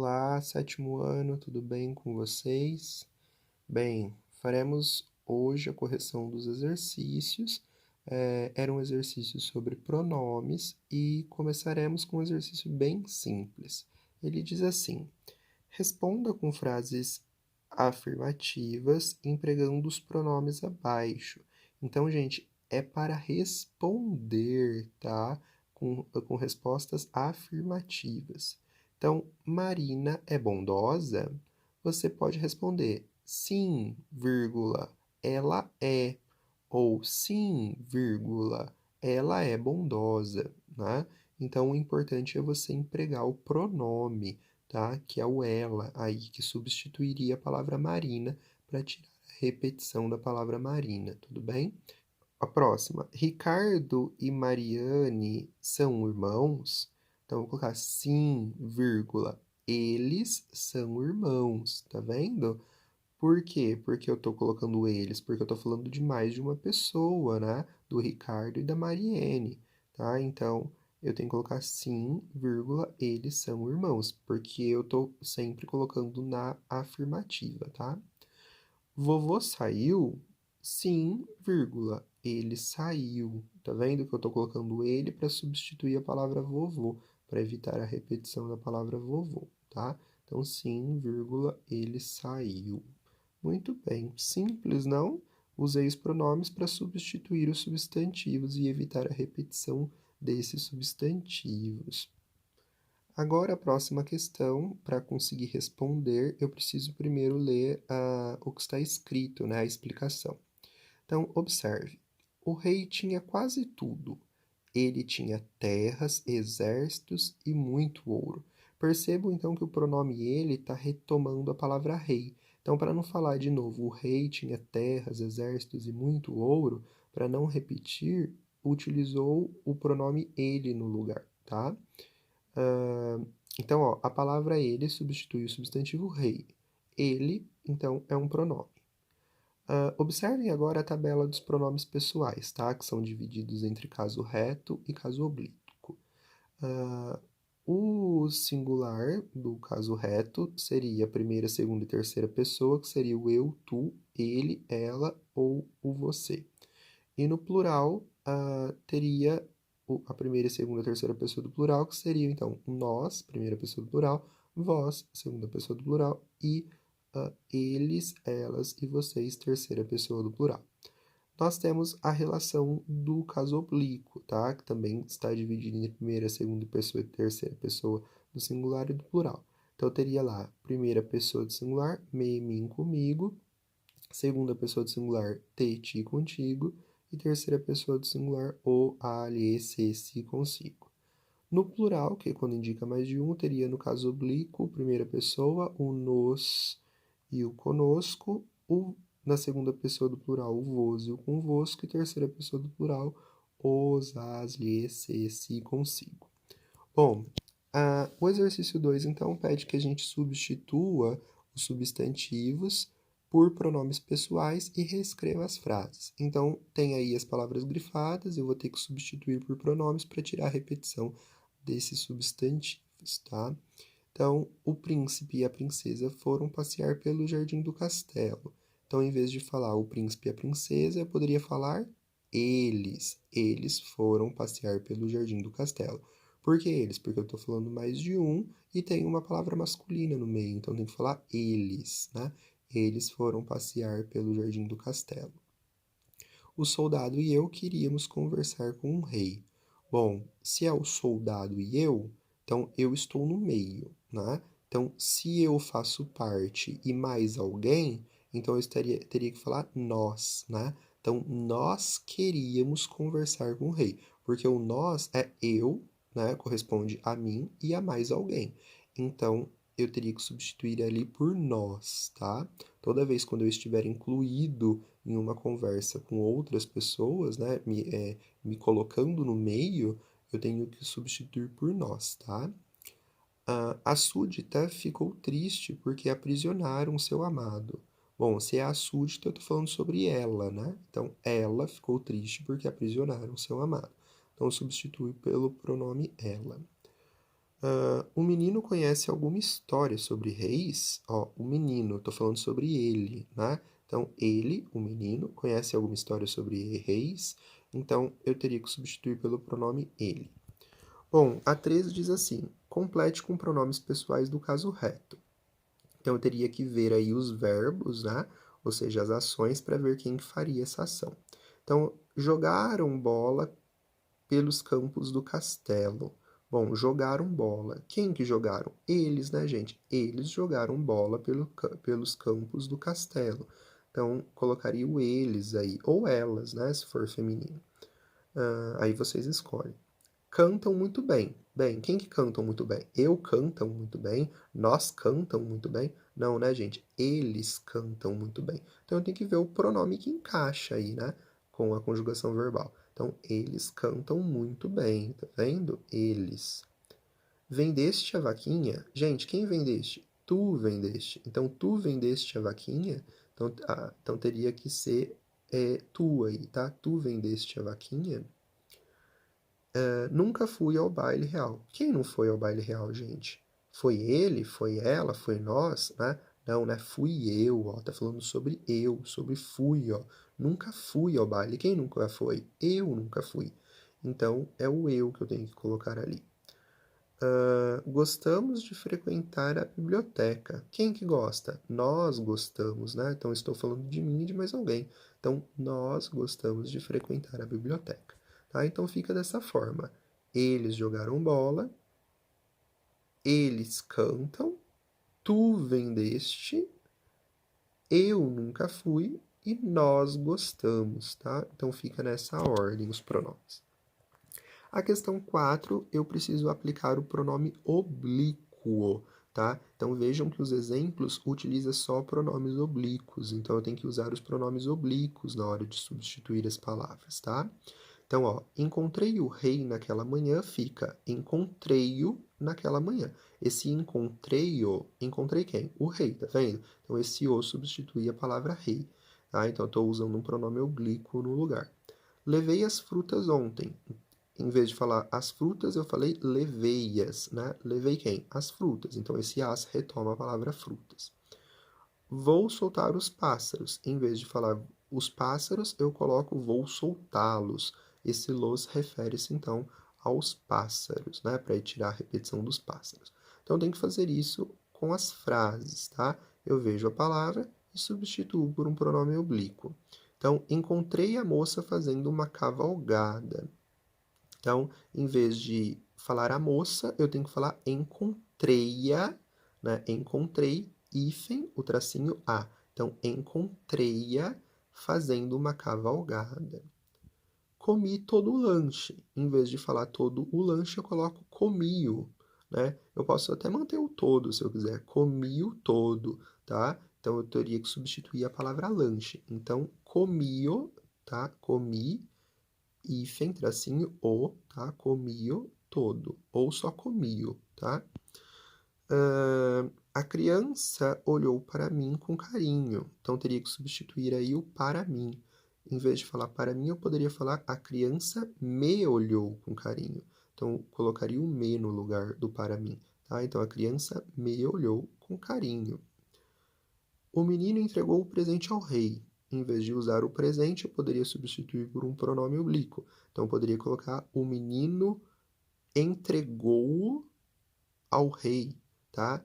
Olá, sétimo ano, tudo bem com vocês? Bem, faremos hoje a correção dos exercícios. Era um exercício sobre pronomes e começaremos com um exercício bem simples. Ele diz assim: responda com frases afirmativas empregando os pronomes abaixo. Então, gente, é para responder, tá? Com respostas afirmativas. Então, Marina é bondosa? Você pode responder sim, vírgula, ela é. Ou sim, vírgula, ela é bondosa, né? Então, o importante é você empregar o pronome, tá? Que é o ela aí, que substituiria a palavra Marina para tirar a repetição da palavra Marina, tudo bem? A próxima, Ricardo e Mariane são irmãos? Então, eu vou colocar sim, vírgula, eles são irmãos, tá vendo? Por quê? Porque eu tô colocando eles? Porque eu tô falando de mais de uma pessoa, né? Do Ricardo e da Mariene, tá? Então, eu tenho que colocar sim, vírgula, eles são irmãos, porque eu tô sempre colocando na afirmativa, tá? Vovô saiu? Sim, vírgula, ele saiu. Tá vendo que eu tô colocando ele para substituir a palavra vovô, para evitar a repetição da palavra vovô, tá? Então, sim, vírgula, ele saiu. Muito bem, simples, não? Usei os pronomes para substituir os substantivos e evitar a repetição desses substantivos. Agora, a próxima questão, para conseguir responder, eu preciso primeiro ler o que está escrito, né, a explicação. Então, observe: o rei tinha quase tudo. Ele tinha terras, exércitos e muito ouro. Percebam então que o pronome ele está retomando a palavra rei. Então, para não falar de novo, o rei tinha terras, exércitos e muito ouro, para não repetir, utilizou o pronome ele no lugar, tá? Então, ó, a palavra ele substitui o substantivo rei. Ele, então, é um pronome. Observem agora a tabela dos pronomes pessoais, tá? Que são divididos entre caso reto e caso oblíquo. Ah, o singular do caso reto seria a primeira, segunda e terceira pessoa, que seria o eu, tu, ele, ela ou o você. E no plural, teria a primeira, segunda e terceira pessoa do plural, que seria então nós, primeira pessoa do plural, vós, segunda pessoa do plural, e eles, elas e vocês, terceira pessoa do plural. Nós temos a relação do caso oblíquo, tá? Que também está dividido em primeira, segunda pessoa e terceira pessoa do singular e do plural. Então, eu teria lá primeira pessoa do singular, me, mim, comigo, segunda pessoa do singular, te, ti, contigo, e terceira pessoa do singular, o, a, lhe, se, si, consigo. No plural, que é quando indica mais de um, teria no caso oblíquo, primeira pessoa, o nos e o conosco, na segunda pessoa do plural, o vos e o convosco, e terceira pessoa do plural, os, as, lhe, se, si, consigo. Bom, o exercício 2 então, pede que a gente substitua os substantivos por pronomes pessoais e reescreva as frases. Então, tem aí as palavras grifadas, eu vou ter que substituir por pronomes para tirar a repetição desses substantivos, tá? Então, o príncipe e a princesa foram passear pelo jardim do castelo. Então, em vez de falar o príncipe e a princesa, eu poderia falar eles. Eles foram passear pelo jardim do castelo. Por que eles? Porque eu estou falando mais de um e tem uma palavra masculina no meio, então tem que falar eles, né? Eles foram passear pelo jardim do castelo. O soldado e eu queríamos conversar com o rei. Bom, se é o soldado e eu, então eu estou no meio, né? Então, se eu faço parte e mais alguém, então eu teria que falar nós, né? Então, nós queríamos conversar com o rei, porque o nós é eu, né? Corresponde a mim e a mais alguém. Então, eu teria que substituir ali por nós, tá? Toda vez quando eu estiver incluído em uma conversa com outras pessoas, né, me colocando no meio, eu tenho que substituir por nós, tá? A súdita ficou triste porque aprisionaram seu amado. Bom, se é a súdita, eu tô falando sobre ela, né? Então, ela ficou triste porque aprisionaram seu amado. Então, substitui pelo pronome ela. O menino conhece alguma história sobre reis? Ó, o menino, tô falando sobre ele, né? Então, ele, o menino, conhece alguma história sobre reis? Então, eu teria que substituir pelo pronome ele. Bom, a 13 diz assim: complete com pronomes pessoais do caso reto. Então, eu teria que ver aí os verbos, né? Ou seja, as ações, para ver quem faria essa ação. Então, jogaram bola pelos campos do castelo. Bom, jogaram bola. Quem que jogaram? Eles, né, gente? Eles jogaram bola pelos campos do castelo. Então, colocaria o eles aí, ou elas, né, se for feminino. Aí vocês escolhem. Cantam muito bem. Bem, quem que cantam muito bem? Eu cantam muito bem? Nós cantam muito bem? Não, né, gente? Eles cantam muito bem. Então eu tenho que ver o pronome que encaixa aí, né? Com a conjugação verbal. Então, eles cantam muito bem, tá vendo? Eles. Vendeste a vaquinha? Gente, quem vendeste? Tu vendeste. Então, tu vendeste a vaquinha? Então teria que ser tu aí, tá? Tu vendeste a vaquinha? Nunca fui ao baile real. Quem não foi ao baile real, gente? Foi ele? Foi ela? Foi nós? Né? Não, né? Fui eu, ó. Tá falando sobre eu, sobre fui, ó. Nunca fui ao baile. Quem nunca foi? Eu nunca fui. Então, é o eu que eu tenho que colocar ali. Gostamos de frequentar a biblioteca. Quem que gosta? Nós gostamos, né? Então, estou falando de mim e de mais alguém. Então, nós gostamos de frequentar a biblioteca. Tá? Então, fica dessa forma. Eles jogaram bola, eles cantam, tu vendeste, eu nunca fui e nós gostamos, tá? Então, fica nessa ordem os pronomes. A questão 4, eu preciso aplicar o pronome oblíquo, tá? Então vejam que os exemplos utilizam só pronomes oblíquos, então eu tenho que usar os pronomes oblíquos na hora de substituir as palavras, tá? Então, ó, encontrei o rei naquela manhã fica encontrei-o naquela manhã. Esse encontrei-o, encontrei quem? O rei, tá vendo? Então esse o substitui a palavra rei, tá? Então eu estou usando um pronome oblíquo no lugar. Levei as frutas ontem. Em vez de falar as frutas, eu falei levei-as, né? Levei quem? As frutas. Então, esse as retoma a palavra frutas. Vou soltar os pássaros. Em vez de falar os pássaros, eu coloco vou soltá-los. Esse los refere-se, então, aos pássaros, né? Para tirar a repetição dos pássaros. Então, tem que fazer isso com as frases, tá? Eu vejo a palavra e substituo por um pronome oblíquo. Então, encontrei a moça fazendo uma cavalgada. Então, em vez de falar a moça, eu tenho que falar encontrei-a, né? Encontrei, hífen, o tracinho a. Então, encontrei-a fazendo uma cavalgada. Comi todo o lanche. Em vez de falar todo o lanche, eu coloco comi-o, né? Eu posso até manter o todo, se eu quiser. Comi-o todo, tá? Então, eu teria que substituir a palavra lanche. Então, comi-o, tá? Comi, hífen, tracinho, o, tá? Comi-o todo, ou só comi-o, tá? A criança olhou para mim com carinho, então teria que substituir aí o para mim. Em vez de falar para mim, eu poderia falar a criança me olhou com carinho. Então, colocaria o me no lugar do para mim, tá? Então, a criança me olhou com carinho. O menino entregou o presente ao rei. Em vez de usar o presente, eu poderia substituir por um pronome oblíquo. Então, eu poderia colocar o menino entregou ao rei, tá?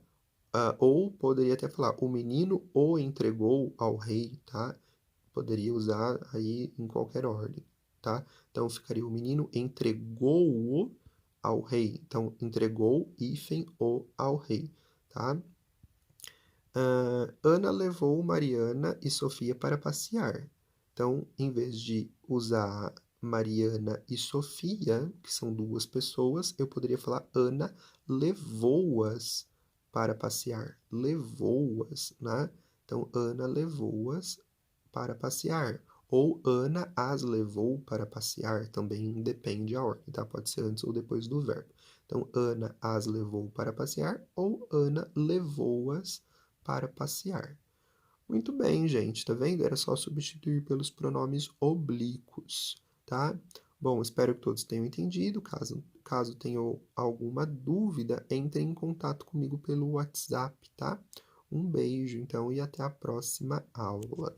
Ou poderia até falar o menino o entregou ao rei, tá? Poderia usar aí em qualquer ordem, tá? Então, ficaria o menino entregou ao rei. Então, entregou, hífen, o ao rei, tá? Ana levou Mariana e Sofia para passear. Então, em vez de usar Mariana e Sofia, que são duas pessoas, eu poderia falar Ana levou-as para passear. Levou-as, né? Então, Ana levou-as para passear. Ou Ana as levou para passear, também depende a ordem, tá? Pode ser antes ou depois do verbo. Então, Ana as levou para passear ou Ana levou-as para passear. Muito bem, gente, tá vendo? Era só substituir pelos pronomes oblíquos, tá? Bom, espero que todos tenham entendido. Caso caso tenha alguma dúvida, entre em contato comigo pelo WhatsApp, tá? Um beijo, então, e até a próxima aula.